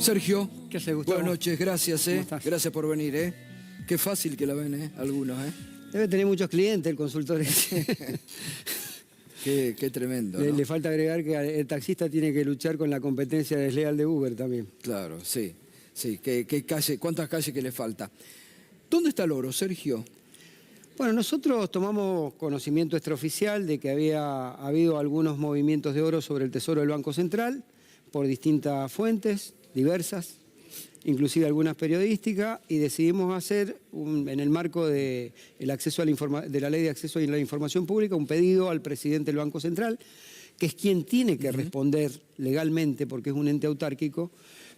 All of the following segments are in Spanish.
Sergio, ¿Qué haces, Gustavo? buenas noches, gracias, ¿Cómo estás? Gracias por venir, Qué fácil que la ven, algunos, Debe tener muchos clientes el consultor. Qué tremendo, ¿no? Le falta agregar que el taxista tiene que luchar con la competencia desleal de Uber también. Claro, sí. ¿Cuántas calles que le falta? ¿Dónde está el oro, Sergio? Bueno, nosotros tomamos conocimiento extraoficial de que había habido algunos movimientos de oro sobre el Tesoro del Banco Central por distintas fuentes, diversas, inclusive algunas periodísticas, y decidimos hacer, en el marco de la Ley de Acceso a la Información Pública, un pedido al presidente del Banco Central, que es quien tiene que responder legalmente, porque es un ente autárquico,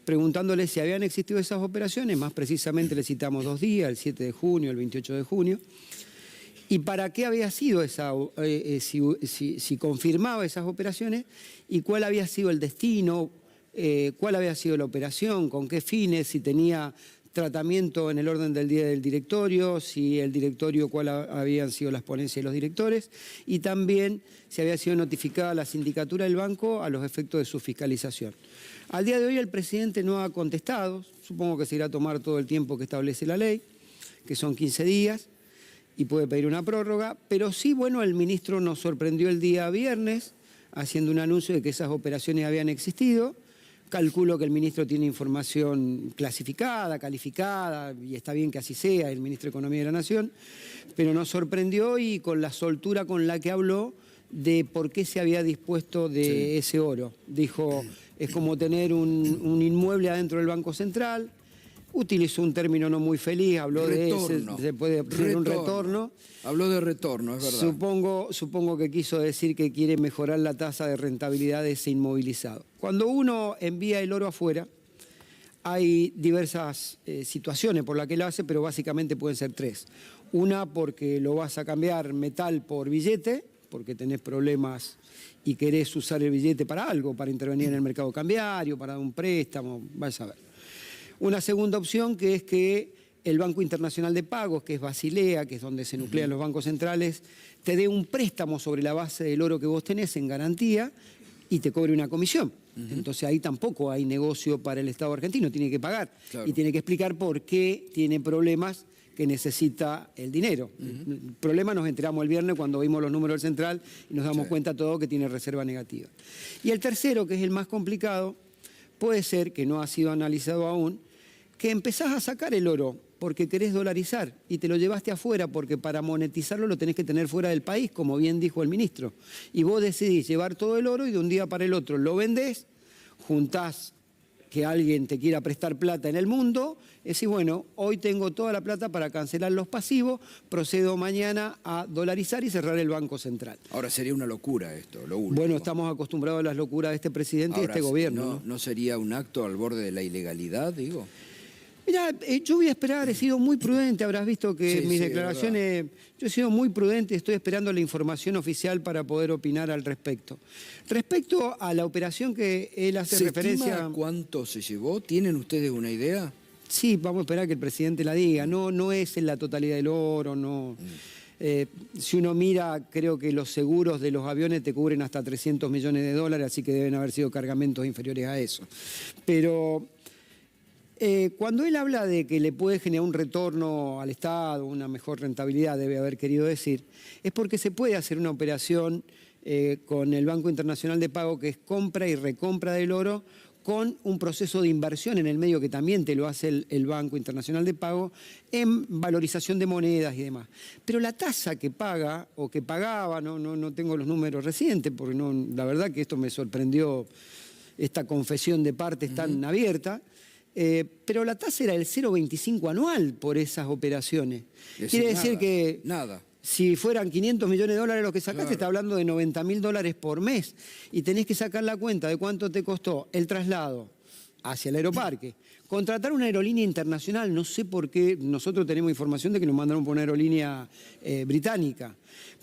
preguntándole si habían existido esas operaciones. Más precisamente le citamos 2 días, el 7 de junio, el 28 de junio, y para qué había sido si confirmaba esas operaciones y cuál había sido el destino, cuál había sido la operación, con qué fines, si tenía tratamiento en el orden del día del directorio, si el directorio, cuál habían sido las ponencias de los directores, y también si había sido notificada la sindicatura del banco a los efectos de su fiscalización. Al día de hoy el presidente no ha contestado, supongo que se irá a tomar todo el tiempo que establece la ley, que son 15 días, y puede pedir una prórroga, pero sí, bueno, el ministro nos sorprendió el día viernes haciendo un anuncio de que esas operaciones habían existido. Calculo que el ministro tiene información clasificada, calificada, y está bien que así sea, el ministro de Economía de la Nación, pero nos sorprendió y con la soltura con la que habló de por qué se había dispuesto de ese oro. Dijo, es como tener un inmueble adentro del Banco Central. Utilizó un término no muy feliz, habló retorno. se puede obtener un retorno. Habló de retorno, es verdad. Supongo que quiso decir que quiere mejorar la tasa de rentabilidad de ese inmovilizado. Cuando uno envía el oro afuera, hay diversas situaciones por las que lo hace, pero básicamente pueden ser 3. Una, porque lo vas a cambiar metal por billete, porque tenés problemas y querés usar el billete para algo, para intervenir en el mercado cambiario, para dar un préstamo, vas a ver. Una segunda opción, que es que el Banco Internacional de Pagos, que es Basilea, que es donde se nuclean los bancos centrales, te dé un préstamo sobre la base del oro que vos tenés en garantía y te cobre una comisión. Entonces ahí tampoco hay negocio para el Estado argentino, tiene que pagar. Y tiene que explicar por qué tiene problemas que necesita el dinero. El problema nos enteramos el viernes cuando vimos los números del Central y nos damos cuenta todo que tiene reserva negativa. Y el tercero, que es el más complicado, puede ser, que no ha sido analizado aún, que empezás a sacar el oro porque querés dolarizar y te lo llevaste afuera porque para monetizarlo lo tenés que tener fuera del país, como bien dijo el ministro. Y vos decidís llevar todo el oro y de un día para el otro lo vendés, juntás que alguien te quiera prestar plata en el mundo, y decís, bueno, hoy tengo toda la plata para cancelar los pasivos, procedo mañana a dolarizar y cerrar el Banco Central. Ahora sería una locura esto, lo último. Bueno, estamos acostumbrados a las locuras de este presidente y de este gobierno. ¿No sería un acto al borde de la ilegalidad, digo? Mirá, yo voy a esperar, he sido muy prudente, habrás visto que mis declaraciones, yo he sido muy prudente, estoy esperando la información oficial para poder opinar al respecto. Respecto a la operación que él hace referencia... ¿Se estima cuánto se llevó? ¿Tienen ustedes una idea? Sí, vamos a esperar que el presidente la diga, no es en la totalidad del oro, no... si uno mira, creo que los seguros de los aviones te cubren hasta 300 millones de dólares, así que deben haber sido cargamentos inferiores a eso. Pero... cuando él habla de que le puede generar un retorno al Estado, una mejor rentabilidad, debe haber querido decir, es porque se puede hacer una operación con el Banco Internacional de Pago, que es compra y recompra del oro, con un proceso de inversión en el medio que también te lo hace el Banco Internacional de Pago, en valorización de monedas y demás. Pero la tasa que paga, o que pagaba, no tengo los números recientes, porque la verdad que esto me sorprendió, esta confesión de partes tan abierta, pero la tasa era el 0,25 anual por esas operaciones. Quiere decir que si fueran 500 millones de dólares los que sacaste, está hablando de 90.000 dólares por mes. Y tenés que sacar la cuenta de cuánto te costó el traslado hacia el aeroparque. Contratar una aerolínea internacional, no sé por qué, nosotros tenemos información de que nos mandaron por una aerolínea británica.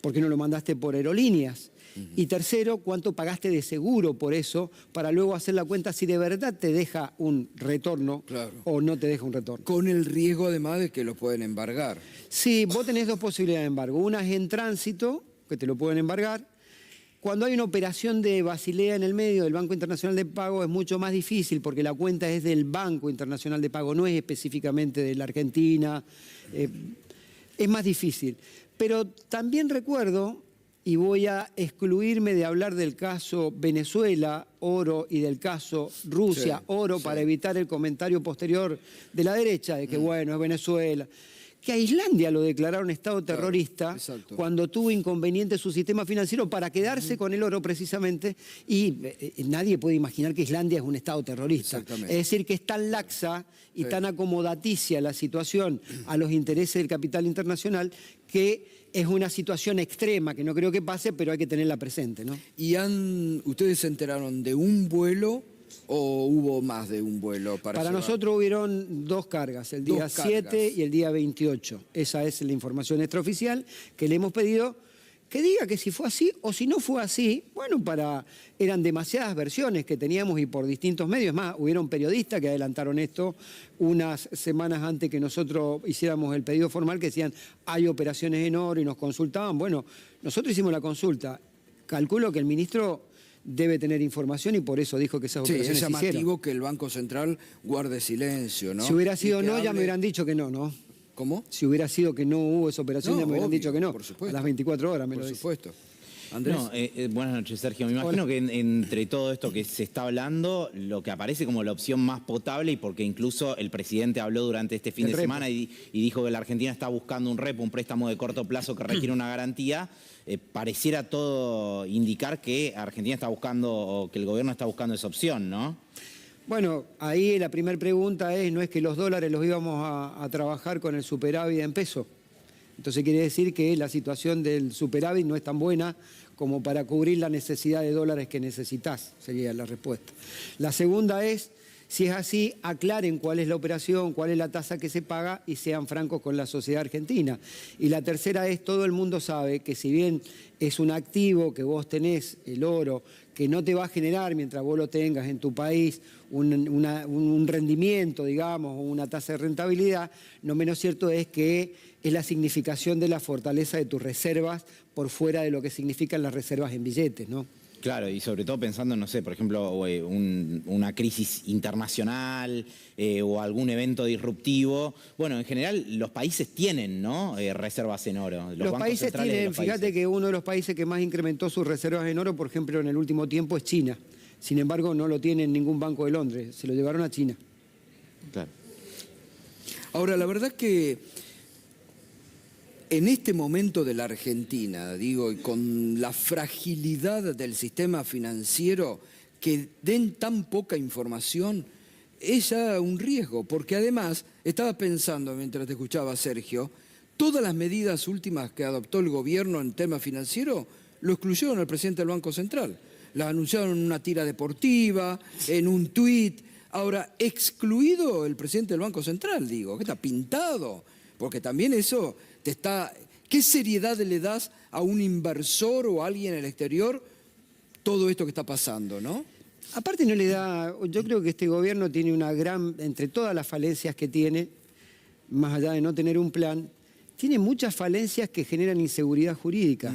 ¿Por qué no lo mandaste por aerolíneas? Y tercero, ¿cuánto pagaste de seguro por eso para luego hacer la cuenta si de verdad te deja un retorno o no te deja un retorno? Con el riesgo además de que lo pueden embargar. Sí, vos tenés 2 posibilidades de embargo. Una es en tránsito, que te lo pueden embargar, Cuando hay una operación de Basilea en el medio del Banco Internacional de Pago es mucho más difícil porque la cuenta es del Banco Internacional de Pago, no es específicamente de la Argentina. Es más difícil. Pero también recuerdo, y voy a excluirme de hablar del caso Venezuela, oro, y del caso Rusia, oro, para evitar el comentario posterior de la derecha, de que bueno, es Venezuela. Que a Islandia lo declararon Estado terrorista cuando tuvo inconveniente su sistema financiero para quedarse con el oro precisamente, y nadie puede imaginar que Islandia es un Estado terrorista. Es decir, que es tan laxa y tan acomodaticia la situación a los intereses del capital internacional que es una situación extrema que no creo que pase, pero hay que tenerla presente, ¿no? ¿Y ustedes se enteraron de un vuelo o hubo más de un vuelo para nosotros hubieron 2 cargas, el día 7 y el día 28. Esa es la información extraoficial que le hemos pedido que diga que si fue así o si no fue así. Bueno, eran demasiadas versiones que teníamos y por distintos medios. Es más, hubieron periodistas que adelantaron esto unas semanas antes que nosotros hiciéramos el pedido formal, que decían hay operaciones en oro y nos consultaban. Bueno, nosotros hicimos la consulta. Calculo que el ministro debe tener información y por eso dijo que esas operaciones se hicieron. Es llamativo que el Banco Central guarde silencio, ¿no? Si hubiera sido no, ya me hubieran dicho que no, ¿no? ¿Cómo? Si hubiera sido que no hubo esa operación, ya me hubieran dicho que no. Por supuesto. A las 24 horas me lo dice. Por supuesto. Andrés. No, buenas noches, Sergio. Me imagino que entre todo esto que se está hablando, lo que aparece como la opción más potable, y porque incluso el presidente habló durante este fin de semana y dijo que la Argentina está buscando un repo, un préstamo de corto plazo que requiere una garantía, pareciera todo indicar que Argentina está buscando, o que el gobierno está buscando esa opción, ¿no? Bueno, ahí la primera pregunta no es que los dólares los íbamos a trabajar con el superávit en peso. Entonces quiere decir que la situación del superávit no es tan buena como para cubrir la necesidad de dólares que necesitas, sería la respuesta. La segunda es, si es así, aclaren cuál es la operación, cuál es la tasa que se paga y sean francos con la sociedad argentina. Y la tercera es, todo el mundo sabe que si bien es un activo que vos tenés, el oro, que no te va a generar mientras vos lo tengas en tu país un rendimiento, digamos, o una tasa de rentabilidad, no menos cierto es que es la significación de la fortaleza de tus reservas por fuera de lo que significan las reservas en billetes, ¿no? Claro, y sobre todo pensando, no sé, por ejemplo, una crisis internacional o algún evento disruptivo. Bueno, en general los países tienen, ¿no? Reservas en oro. Los países tienen, fíjate que uno de los países que más incrementó sus reservas en oro, por ejemplo, en el último tiempo es China. Sin embargo, no lo tiene en ningún banco de Londres, se lo llevaron a China. Claro. Ahora, la verdad que en este momento de la Argentina, digo, y con la fragilidad del sistema financiero, que den tan poca información, es ya un riesgo, porque además, estaba pensando mientras te escuchaba, Sergio, todas las medidas últimas que adoptó el gobierno en tema financiero, lo excluyeron al presidente del Banco Central. Las anunciaron en una tira deportiva, en un tuit. Ahora, excluido el presidente del Banco Central, digo, que está pintado, porque también eso te está... ¿Qué seriedad le das a un inversor o a alguien en el exterior todo esto que está pasando, no? Aparte no le da... Yo creo que este gobierno tiene una gran... Entre todas las falencias que tiene, más allá de no tener un plan, tiene muchas falencias que generan inseguridad jurídica.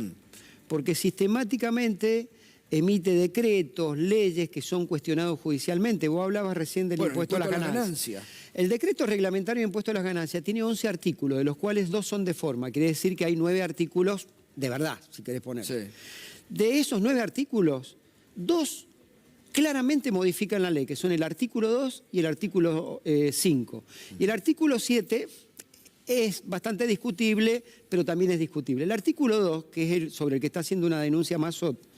Porque sistemáticamente emite decretos, leyes que son cuestionados judicialmente. Vos hablabas recién del impuesto a las ganancias. El decreto reglamentario de impuesto a las ganancias tiene 11 artículos, de los cuales 2 son de forma. Quiere decir que hay 9 artículos de verdad, si querés poner. Sí. De esos 9 artículos, 2 claramente modifican la ley, que son el artículo 2 y el artículo 5. Y el artículo 7 es bastante discutible, pero también es discutible. El artículo 2, que es el sobre el que está haciendo una denuncia Massot,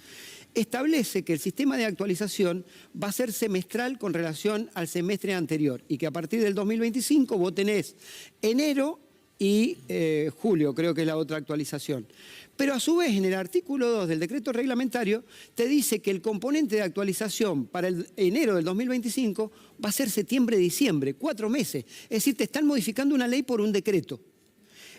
establece que el sistema de actualización va a ser semestral con relación al semestre anterior y que a partir del 2025 vos tenés enero y julio, creo que es la otra actualización. Pero a su vez, en el artículo 2 del decreto reglamentario, te dice que el componente de actualización para el enero del 2025 va a ser septiembre-diciembre, 4 meses. Es decir, te están modificando una ley por un decreto.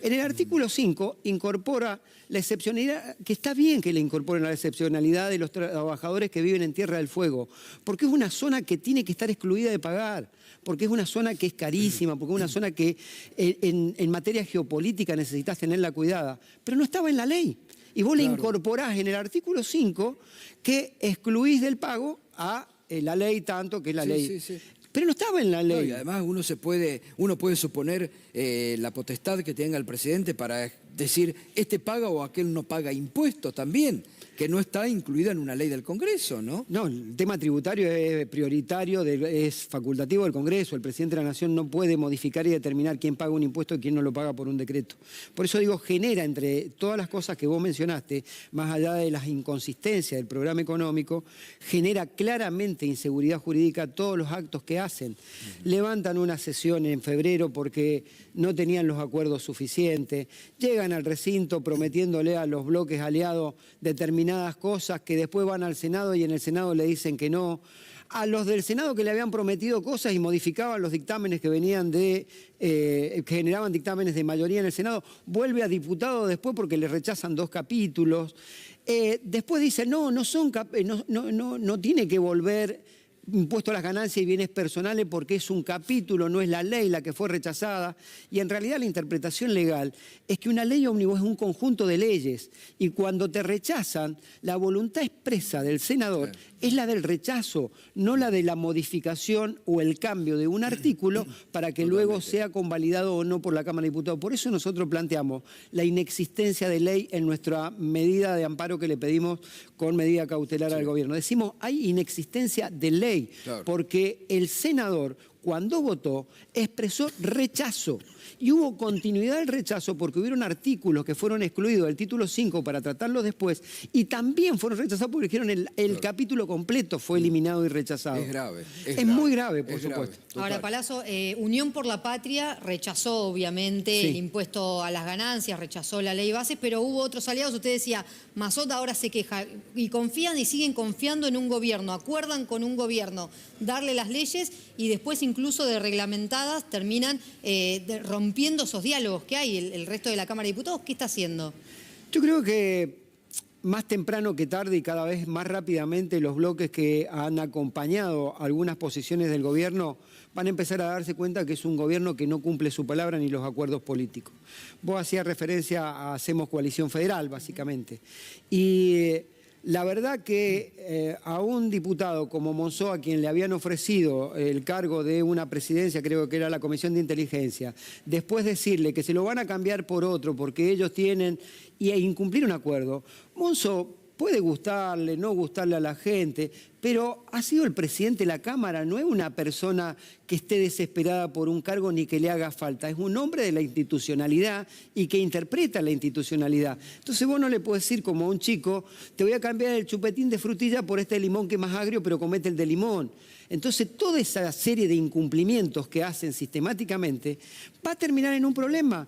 En el artículo 5 incorpora la excepcionalidad, que está bien que le incorporen la excepcionalidad de los trabajadores que viven en Tierra del Fuego, porque es una zona que tiene que estar excluida de pagar, porque es una zona que es carísima, porque es una zona que en materia geopolítica necesitas tenerla cuidada, pero no estaba en la ley. Y vos le incorporás en el artículo 5 que excluís del pago a la ley tanto, que es la ley. Pero no estaba en la ley. No, y además uno puede suponer la potestad que tenga el presidente para decir este paga o aquel no paga impuestos también, que no está incluida en una ley del Congreso, ¿no? No, el tema tributario es prioritario, es facultativo del Congreso. El presidente de la Nación no puede modificar y determinar quién paga un impuesto y quién no lo paga por un decreto. Por eso digo, genera entre todas las cosas que vos mencionaste, más allá de las inconsistencias del programa económico, genera claramente inseguridad jurídica todos los actos que hacen. Levantan una sesión en febrero porque no tenían los acuerdos suficientes, llegan al recinto prometiéndole a los bloques aliados determinadas cosas que después van al Senado y en el Senado le dicen que no. A los del Senado que le habían prometido cosas y modificaban los dictámenes que venían que generaban dictámenes de mayoría en el Senado, vuelve a diputado después porque le rechazan 2 capítulos. Después dice, no tiene que volver impuesto a las ganancias y bienes personales porque es un capítulo, no es la ley la que fue rechazada. Y en realidad la interpretación legal es que una ley ómnibus es un conjunto de leyes y cuando te rechazan, la voluntad expresa del senador es la del rechazo, no la de la modificación o el cambio de un artículo para que luego sea convalidado o no por la Cámara de Diputados. Por eso nosotros planteamos la inexistencia de ley en nuestra medida de amparo que le pedimos con medida cautelar al gobierno. Decimos, hay inexistencia de ley, porque el senador, cuando votó, expresó rechazo. Y hubo continuidad del rechazo porque hubieron artículos que fueron excluidos del título 5 para tratarlos después y también fueron rechazados porque dijeron el capítulo completo fue eliminado y rechazado. Es grave. Es muy grave, por supuesto. Ahora, Palazzo, Unión por la Patria rechazó obviamente el impuesto a las ganancias, rechazó la ley base, pero hubo otros aliados. Usted decía, Mazot ahora se queja y confían y siguen confiando en un gobierno, acuerdan con un gobierno darle las leyes y después incluso de reglamentadas terminan rompiendo esos diálogos que hay. El resto de la Cámara de Diputados, ¿qué está haciendo? Yo creo que más temprano que tarde y cada vez más rápidamente los bloques que han acompañado algunas posiciones del gobierno van a empezar a darse cuenta que es un gobierno que no cumple su palabra ni los acuerdos políticos. Vos hacías referencia a Hacemos Coalición Federal, básicamente. Y la verdad que a un diputado como Monzó, a quien le habían ofrecido el cargo de una presidencia, creo que era la Comisión de Inteligencia, después decirle que se lo van a cambiar por otro porque ellos tienen e incumplir un acuerdo, Monzó puede gustarle, no gustarle a la gente, pero ha sido el presidente de la Cámara, no es una persona que esté desesperada por un cargo ni que le haga falta, es un hombre de la institucionalidad y que interpreta la institucionalidad. Entonces vos no le podés decir como a un chico, te voy a cambiar el chupetín de frutilla por este limón que es más agrio, pero comete el de limón. Entonces toda esa serie de incumplimientos que hacen sistemáticamente va a terminar en un problema.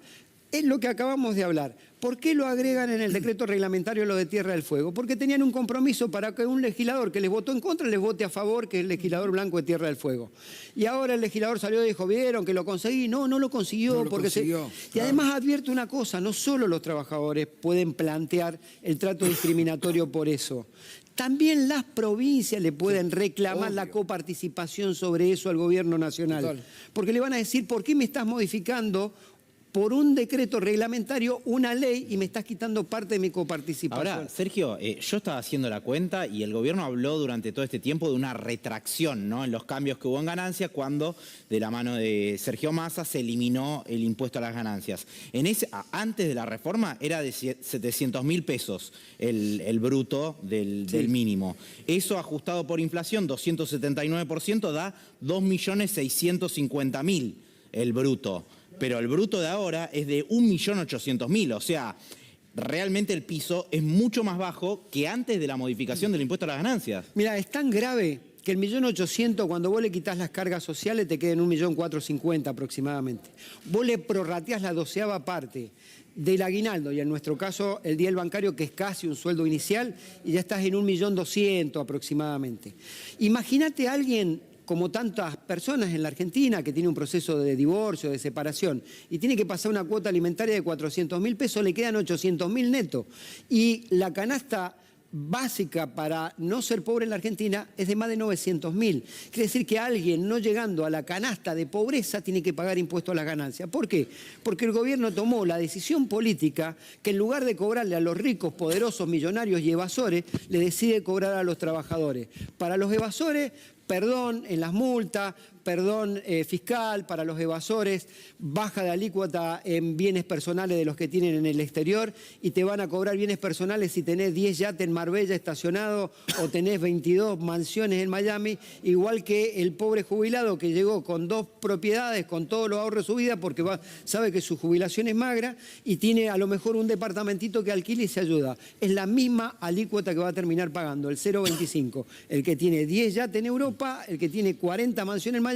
Es lo que acabamos de hablar. ¿Por qué lo agregan en el decreto reglamentario lo de Tierra del Fuego? Porque tenían un compromiso para que un legislador que les votó en contra les vote a favor, que es el legislador blanco de Tierra del Fuego. Y ahora el legislador salió y dijo, ¿vieron que lo conseguí? No, no lo consiguió. No lo consiguió. Y además advierte una cosa, no solo los trabajadores pueden plantear el trato discriminatorio por eso. También las provincias le pueden reclamar la coparticipación sobre eso al gobierno nacional. Porque le van a decir, ¿por qué me estás modificando por un decreto reglamentario una ley y me estás quitando parte de mi coparticipación? Ahora, Sergio, yo estaba haciendo la cuenta y el gobierno habló durante todo este tiempo de una retracción, ¿no?, en los cambios que hubo en ganancias cuando, de la mano de Sergio Massa, se eliminó el impuesto a las ganancias. Antes de la reforma era de 700.000 pesos el bruto del mínimo. Eso ajustado por inflación, 279%, da 2.650.000 el bruto. Pero el bruto de ahora es de 1.800.000, o sea, realmente el piso es mucho más bajo que antes de la modificación del impuesto a las ganancias. Mira, es tan grave que el 1.800.000, cuando vos le quitas las cargas sociales, te queda en 1.450.000 aproximadamente. Vos le prorrateás la 12ª parte del aguinaldo, y en nuestro caso el día del bancario, que es casi un sueldo inicial, y ya estás en 1.200.000 aproximadamente. Imagínate a alguien como tantas personas en la Argentina que tiene un proceso de divorcio, de separación, y tiene que pasar una cuota alimentaria de 400.000 pesos, le quedan 800.000 netos. Y la canasta básica para no ser pobre en la Argentina es de más de 900.000. Quiere decir que alguien no llegando a la canasta de pobreza tiene que pagar impuestos a las ganancias. ¿Por qué? Porque el gobierno tomó la decisión política que en lugar de cobrarle a los ricos, poderosos, millonarios y evasores, le decide cobrar a los trabajadores. Para los evasores, perdón en las multas, perdón fiscal. Para los evasores, baja de alícuota en bienes personales de los que tienen en el exterior y te van a cobrar bienes personales si tenés 10 yates en Marbella estacionados o tenés 22 mansiones en Miami, igual que el pobre jubilado que llegó con 2 propiedades, con todos los ahorros de su vida, porque sabe que su jubilación es magra y tiene a lo mejor un departamentito que alquila y se ayuda. Es la misma alícuota que va a terminar pagando, el 0,25. El que tiene 10 yates en Europa, el que tiene 40 mansiones en Miami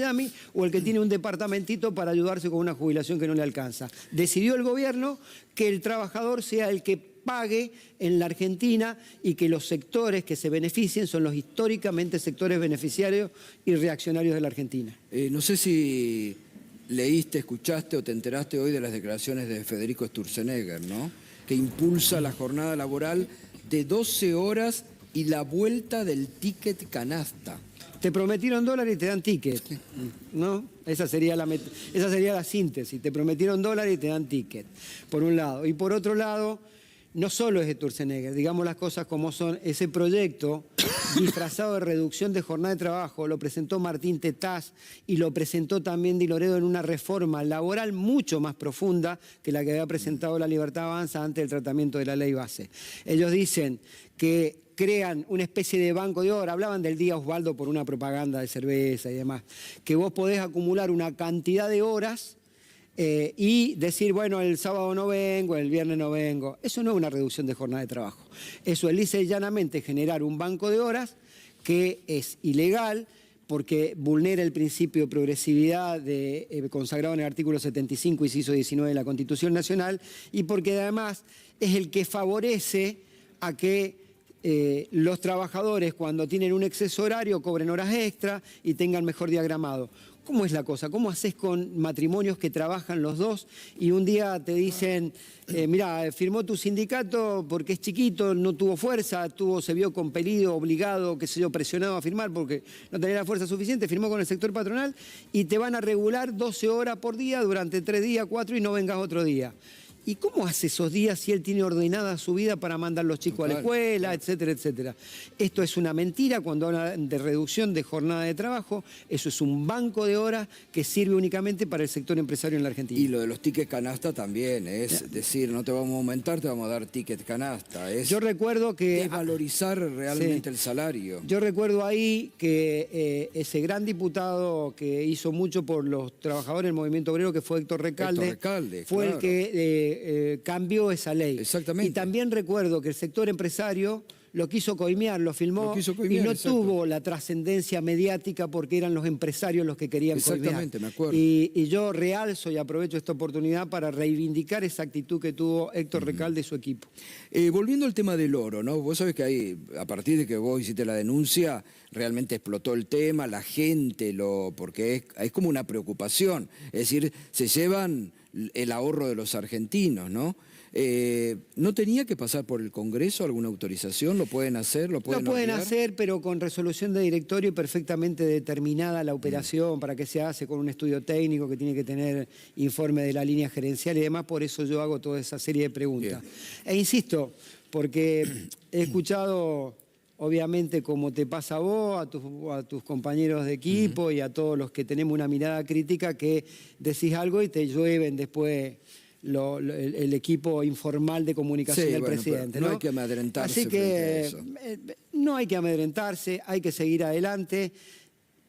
o el que tiene un departamentito para ayudarse con una jubilación que no le alcanza. Decidió el gobierno que el trabajador sea el que pague en la Argentina y que los sectores que se beneficien son los históricamente sectores beneficiarios y reaccionarios de la Argentina. No sé si leíste, escuchaste o te enteraste hoy de las declaraciones de Federico Sturzenegger, ¿no? Que impulsa la jornada laboral de 12 horas y la vuelta del ticket canasta. Te prometieron dólares y te dan ticket, ¿no? Esa sería la síntesis. Te prometieron dólares y te dan ticket, por un lado. Y por otro lado, no solo es Sturzenegger, digamos las cosas como son. Ese proyecto disfrazado de reducción de jornada de trabajo lo presentó Martín Tetaz y lo presentó también Di Loredo en una reforma laboral mucho más profunda que la que había presentado La Libertad Avanza antes del tratamiento de la ley base. Ellos dicen que crean una especie de banco de horas, hablaban del día Osvaldo por una propaganda de cerveza y demás, que vos podés acumular una cantidad de horas y decir, bueno, el sábado no vengo, el viernes no vengo. Eso no es una reducción de jornada de trabajo. Eso es lisa y llanamente generar un banco de horas que es ilegal porque vulnera el principio de progresividad consagrado en el artículo 75, inciso 19 de la Constitución Nacional, y porque además es el que favorece a que los trabajadores cuando tienen un exceso horario cobren horas extra y tengan mejor diagramado. ¿Cómo es la cosa? ¿Cómo haces con matrimonios que trabajan los dos y un día te dicen, mira, firmó tu sindicato porque es chiquito, no tuvo fuerza, se vio compelido, obligado, qué sé yo, presionado a firmar porque no tenía la fuerza suficiente, firmó con el sector patronal y te van a regular 12 horas por día durante 3 días, 4 y no vengas otro día? ¿Y cómo hace esos días si él tiene ordenada su vida para mandar los chicos a la escuela, etcétera, etcétera? Esto es una mentira cuando hablan de reducción de jornada de trabajo. Eso es un banco de horas que sirve únicamente para el sector empresario en la Argentina. Y lo de los tickets canasta también es decir, no te vamos a aumentar, te vamos a dar ticket canasta. Yo recuerdo que... desvalorizar realmente el salario. Yo recuerdo ahí que ese gran diputado que hizo mucho por los trabajadores del movimiento obrero, que fue Héctor Recalde, fue el que cambió esa ley. Exactamente. Y también recuerdo que el sector empresario lo quiso coimear, lo filmó y no tuvo la trascendencia mediática porque eran los empresarios los que querían coimear. Exactamente, me acuerdo. Y yo realzo y aprovecho esta oportunidad para reivindicar esa actitud que tuvo Héctor Recalde y su equipo. Volviendo al tema del oro, ¿no? Vos sabés que ahí, a partir de que vos hiciste la denuncia, realmente explotó el tema, la gente porque es como una preocupación. Es decir, se llevan el ahorro de los argentinos, ¿no? ¿No tenía que pasar por el Congreso alguna autorización? ¿Lo pueden hacer? ¿Lo pueden hacer, pero con resolución de directorio y perfectamente determinada la operación, para que se hace con un estudio técnico que tiene que tener informe de la línea gerencial y demás. Por eso yo hago toda esa serie de preguntas. E insisto, porque he escuchado, obviamente, como te pasa a vos, a tus compañeros de equipo y a todos los que tenemos una mirada crítica, que decís algo y te llueven después el equipo informal de comunicación del presidente. No hay que amedrentarse. Así que no hay que amedrentarse, hay que seguir adelante.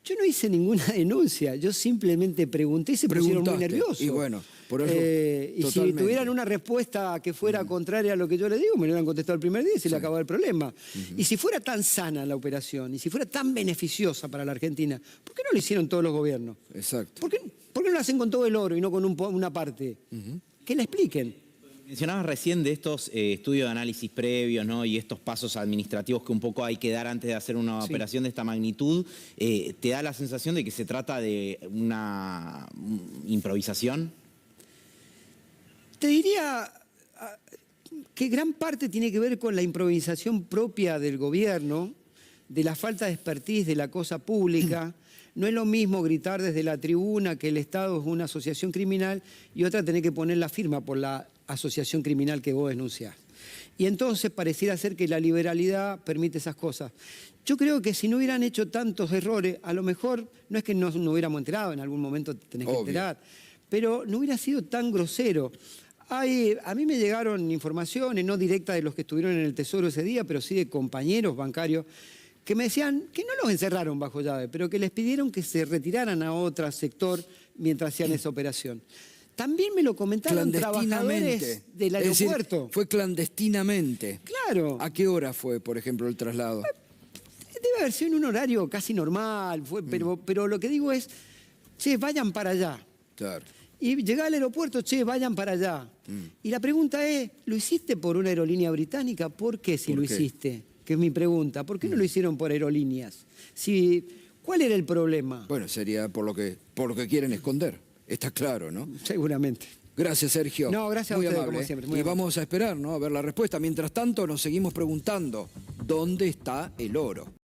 Yo no hice ninguna denuncia, yo simplemente pregunté y se pusieron muy nerviosos. Y bueno, por eso, y si tuvieran una respuesta que fuera contraria a lo que yo les digo, me lo hubieran contestado el primer día y se le acabó el problema. Y si fuera tan sana la operación, y si fuera tan beneficiosa para la Argentina, ¿por qué no lo hicieron todos los gobiernos? Exacto. ¿Por qué no lo hacen con todo el oro y no con una parte? Que la expliquen. Mencionabas recién de estos estudios de análisis previos, ¿no? Y estos pasos administrativos que un poco hay que dar antes de hacer una operación de esta magnitud. ¿Te da la sensación de que se trata de una improvisación? Te diría, que gran parte tiene que ver con la improvisación propia del gobierno, de la falta de expertise de la cosa pública. No es lo mismo gritar desde la tribuna que el Estado es una asociación criminal y otra tener que poner la firma por la asociación criminal que vos denunciás. Y entonces pareciera ser que la liberalidad permite esas cosas. Yo creo que si no hubieran hecho tantos errores, a lo mejor, no es que no hubiéramos enterado, en algún momento te tenés que enterar, pero no hubiera sido tan grosero. A mí me llegaron informaciones, no directas de los que estuvieron en el Tesoro ese día, pero sí de compañeros bancarios, que me decían que no los encerraron bajo llave, pero que les pidieron que se retiraran a otro sector mientras hacían esa operación. También me lo comentaron trabajadores del aeropuerto. Es decir, fue clandestinamente. Claro. ¿A qué hora fue, por ejemplo, el traslado? Debe haber sido en un horario casi normal, pero lo que digo es, che, vayan para allá. Claro. Y llegá al aeropuerto, che, vayan para allá. Y la pregunta es, ¿lo hiciste por una aerolínea británica? ¿Por qué si lo hiciste? Que es mi pregunta. ¿Por qué no lo hicieron por aerolíneas? ¿Cuál era el problema? Bueno, sería por lo que quieren esconder. Está claro, ¿no? Seguramente. Gracias, Sergio. No, gracias muy a ustedes, amable. como siempre. Y vamos a esperar, ¿no? A ver la respuesta. Mientras tanto, nos seguimos preguntando, ¿dónde está el oro?